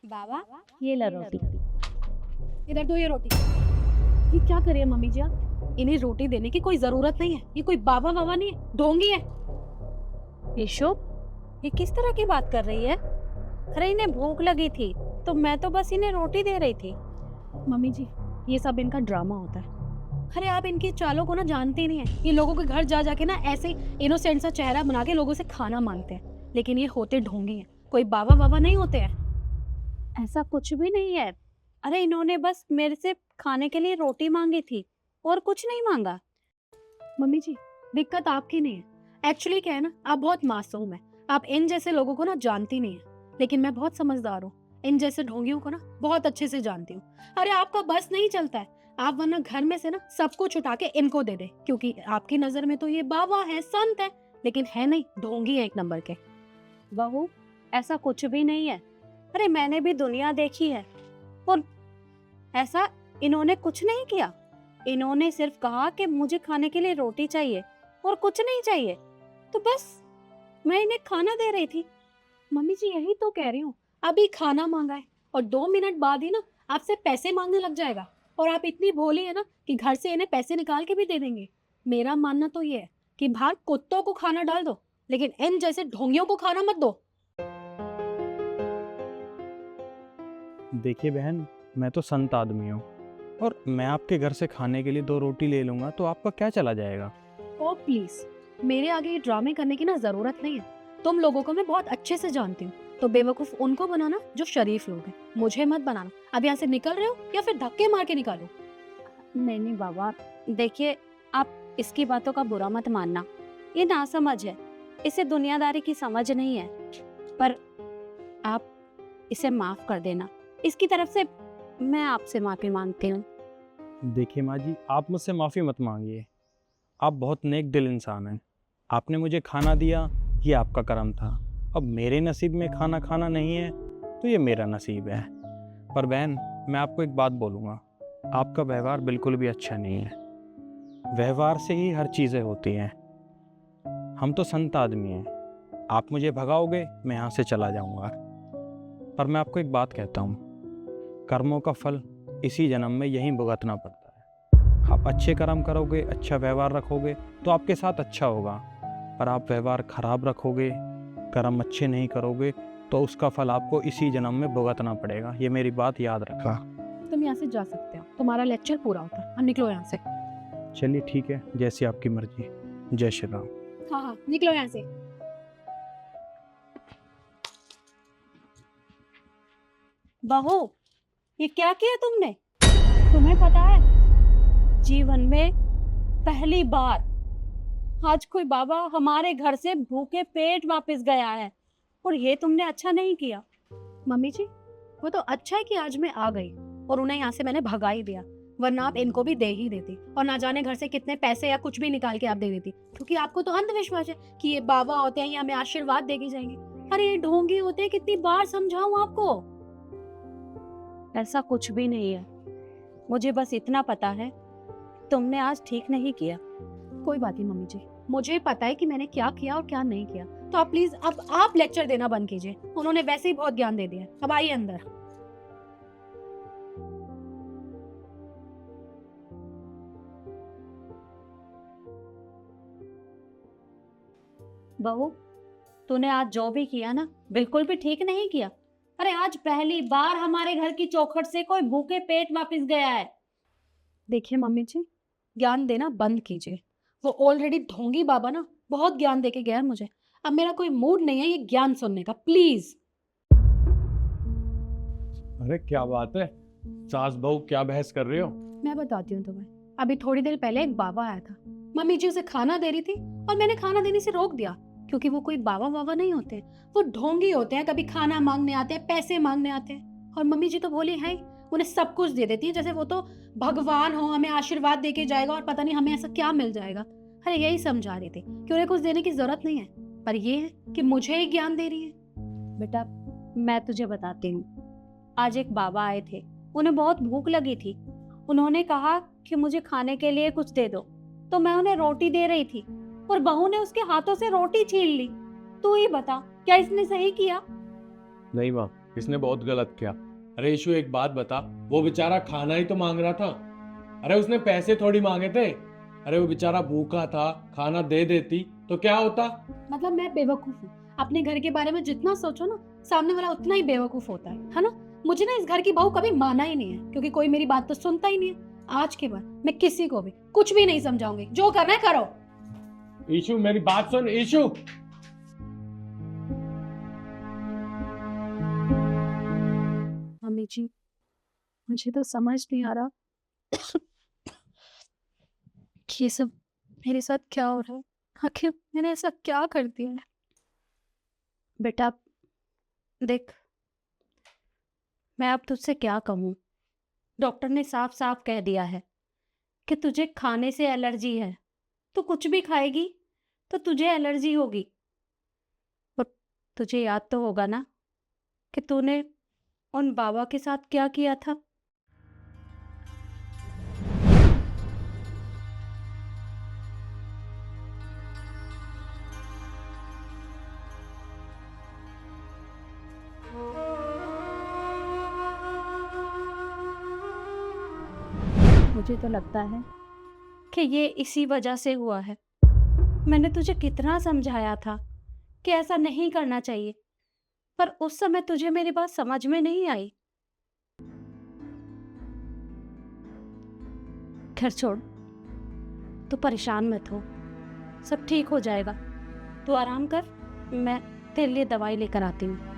बाबा, ये ला रोटी। इधर दो ये रोटी। ये क्या करे मम्मी जी आप? इन्हें रोटी देने की कोई जरूरत नहीं है। ये कोई बाबा बाबा नहीं है, ढोंगी है। यशु, ये किस तरह की बात कर रही है? अरे इन्हें भूख लगी थी तो मैं तो बस इन्हें रोटी दे रही थी। मम्मी जी, ये सब इनका ड्रामा होता है। अरे आप इनकी चालों को ना जानती नहीं है। ये लोगों के घर जा जाके ना ऐसे इनोसेंट सा चेहरा बना के लोगों से खाना मांगते हैं, लेकिन ये होते ढोंगी हैं। कोई बाबा बाबा नहीं होते हैं। ऐसा कुछ भी नहीं है। अरे इन्होंने बस मेरे से खाने के लिए रोटी मांगी थी और कुछ नहीं मांगा। मम्मी जी, दिक्कत आपकी नहीं है। एक्चुअली क्या है ना, आप बहुत मासूम है। आप इन जैसे लोगों को ना जानती नहीं है, लेकिन मैं बहुत समझदार हूँ। इन जैसे ढोंगियों को ना बहुत अच्छे से जानती हूँ। अरे आपका बस नहीं चलता है। आप वरना घर में से ना सब कुछ उठा के इनको दे दे, क्योंकि आपकी नजर में तो ये बाबा है, संत है, लेकिन है नहीं, ढोंगी है एक नंबर के। बहू, ऐसा कुछ भी नहीं है। अरे मैंने भी दुनिया देखी है और ऐसा इन्होंने कुछ नहीं किया। इन्होंने सिर्फ कहा कि मुझे खाने के लिए रोटी चाहिए और कुछ नहीं चाहिए, तो बस मैं इन्हें खाना दे रही थी। मम्मी जी यही तो कह रही हूँ। अभी खाना मांगा है और 2 मिनट बाद ही ना आपसे पैसे मांगने लग जाएगा। और आप इतनी भोली है ना कि घर से इन्हें पैसे निकाल के भी दे देंगे। मेरा मानना तो ये है कि बाहर कुत्तों को खाना डाल दो, लेकिन इन जैसे ढोंगियों को खाना मत दो। देखिए बहन, मैं तो संत आदमी हूँ और मैं आपके घर से खाने के लिए 2 रोटी ले लूँगा तो आपका क्या चला जाएगा? ओ प्लीज, मेरे आगे ये ड्रामे करने की ना जरूरत नहीं है। तुम लोगों को मैं बहुत अच्छे से जानती हूँ, तो बेवकूफ उनको बनाना जो शरीफ लोग हैं, मुझे मत बनाना। अब यहाँ से निकल रहे हो या फिर धक्के मार के निकालो? नहीं नहीं बाबा, देखिए आप इसकी बातों का बुरा मत मानना। ये नासमझ है, इसे दुनियादारी की समझ नहीं है, पर आप इसे माफ कर देना। इसकी तरफ से मैं आपसे माफी मांगती हूँ। देखिए माँ जी, आप मुझसे माफ़ी मत मांगिए। आप बहुत नेक दिल इंसान हैं। आपने मुझे खाना दिया, ये आपका करम था। अब मेरे नसीब में खाना खाना नहीं है तो ये मेरा नसीब है। पर बहन, मैं आपको एक बात बोलूँगा, आपका व्यवहार बिल्कुल भी अच्छा नहीं है। व्यवहार से ही हर चीज़ें होती हैं। हम तो संत आदमी हैं। आप मुझे भगाओगे, मैं यहाँ से चला जाऊँगा। पर मैं आपको एक बात कहता हूँ, कर्मों का फल इसी जन्म में यहीं भुगतना पड़ता है। आप अच्छे कर्म करोगे, अच्छा व्यवहार रखोगे तो आपके साथ अच्छा होगा। पर आप व्यवहार खराब रखोगे, कर्म अच्छे नहीं करोगे तो उसका फल आपको इसी जन्म में भुगतना पड़ेगा। ये मेरी बात याद रखा। तुम यहाँ से जा सकते हो, तुम्हारा लेक्चर पूरा होता है। अब निकलो यहाँ से। चलिए ठीक है, जैसी आपकी मर्जी। जय श्री राम। हाँ हाँ, निकलो यहाँ से। बहू, ये क्या किया तुमने? तुम्हें पता है, जीवन में पहली बार आज कोई बाबा हमारे घर से भूखे पेट वापस गया है और ये तुमने अच्छा नहीं किया। मम्मी जी, वो तो अच्छा है कि आज मैं आ गई और उन्हें यहाँ से मैंने भगा ही दिया, वरना आप इनको भी दे ही देती और ना जाने घर से कितने पैसे या कुछ भी निकाल के आप दे देती, क्योंकि आपको तो अंधविश्वास है कि ये बाबा होते हैं, ये हमें आशीर्वाद देके जाएंगे। अरे ये ढोंगी होते हैं, कितनी बार समझाऊं आपको? ऐसा कुछ भी नहीं है। मुझे बस इतना पता है, तुमने आज ठीक नहीं किया। कोई बात नहीं मम्मी जी, मुझे पता है कि मैंने क्या किया और क्या नहीं किया। तो आप प्लीज अब आप लेक्चर देना बंद कीजिए। उन्होंने वैसे ही बहुत ज्ञान दे दिया है। अब आइए अंदर। बहू, तूने आज जो भी किया ना, बिल्कुल भी ठीक नहीं किया। अरे आज पहली बार हमारे घर की चौखट से कोई भूखे पेट वापस गया है। देखिए मम्मी जी, ज्ञान देना बंद कीजिए। वो ऑलरेडी ढोंगी बाबा ना बहुत ज्ञान देके गया है मुझे। अब मेरा कोई मूड नहीं है ये ज्ञान सुनने का, प्लीज। अरे क्या बात है, सास बहू क्या बहस कर रहे हो? मैं बताती हूँ तुम्हें। अभी थोड़ी देर पहले एक बाबा आया था। मम्मी जी उसे खाना दे रही थी और मैंने खाना देने से रोक दिया, क्योंकि वो कोई बाबा बाबा नहीं होते। वो ढोंगी होते हैं, कभी खाना मांगने आते हैं, पैसे मांगने आते हैं। और मम्मी जी तो बोली है, उन्हें सब कुछ दे देती है, जैसे वो तो भगवान हो, हमें आशीर्वाद देके जाएगा और पता नहीं हमें ऐसा क्या मिल जाएगा। अरे यही समझा रही थी कि उन्हें कुछ देने की जरूरत नहीं है, पर ये है कि मुझे ही ज्ञान दे रही है। बेटा, मैं तुझे बताती हूँ। आज एक बाबा आए थे, उन्हें बहुत भूख लगी थी। उन्होंने कहा कि मुझे खाने के लिए कुछ दे दो, तो मैं उन्हें रोटी दे रही थी और बहू ने उसके हाथों से रोटी छीन ली। तू ही बता, क्या इसने सही किया? नहीं माँ, इसने बहुत गलत किया। अरे ईशु एक बात बता, वो बेचारा खाना ही तो मांग रहा था। अरे उसने पैसे थोड़ी मांगे थे। अरे वो बेचारा भूखा था, खाना दे देती तो क्या होता। मतलब मैं बेवकूफ हूँ? अपने घर के बारे में जितना सोचो ना, सामने वाला उतना ही बेवकूफ होता है ना? मुझे ना इस घर की बहू कभी माना ही नहीं है, क्योंकि कोई मेरी बात तो सुनता ही नहीं है। आज के बाद मैं किसी को भी कुछ भी नहीं समझाऊंगी, जो करना है करो। ईशु मेरी बात सुन ईशु। मम्मी जी, मुझे तो समझ नहीं आ रहा कि ये सब मेरे साथ क्या हो रहा है। आखिर मैंने ऐसा क्या कर दिया है? बेटा देख, मैं अब तुझसे क्या कहूँ। डॉक्टर ने साफ साफ कह दिया है कि तुझे खाने से एलर्जी है। तू कुछ भी खाएगी तो तुझे एलर्जी होगी। और तुझे याद तो होगा ना कि तूने उन बाबा के साथ क्या किया था। मुझे तो लगता है कि ये इसी वजह से हुआ है। मैंने तुझे कितना समझाया था कि ऐसा नहीं करना चाहिए, पर उस समय तुझे मेरी बात समझ में नहीं आई। खैर छोड़, तू परेशान मत हो, सब ठीक हो जाएगा। तू आराम कर, मैं तेरे लिए दवाई लेकर आती हूँ।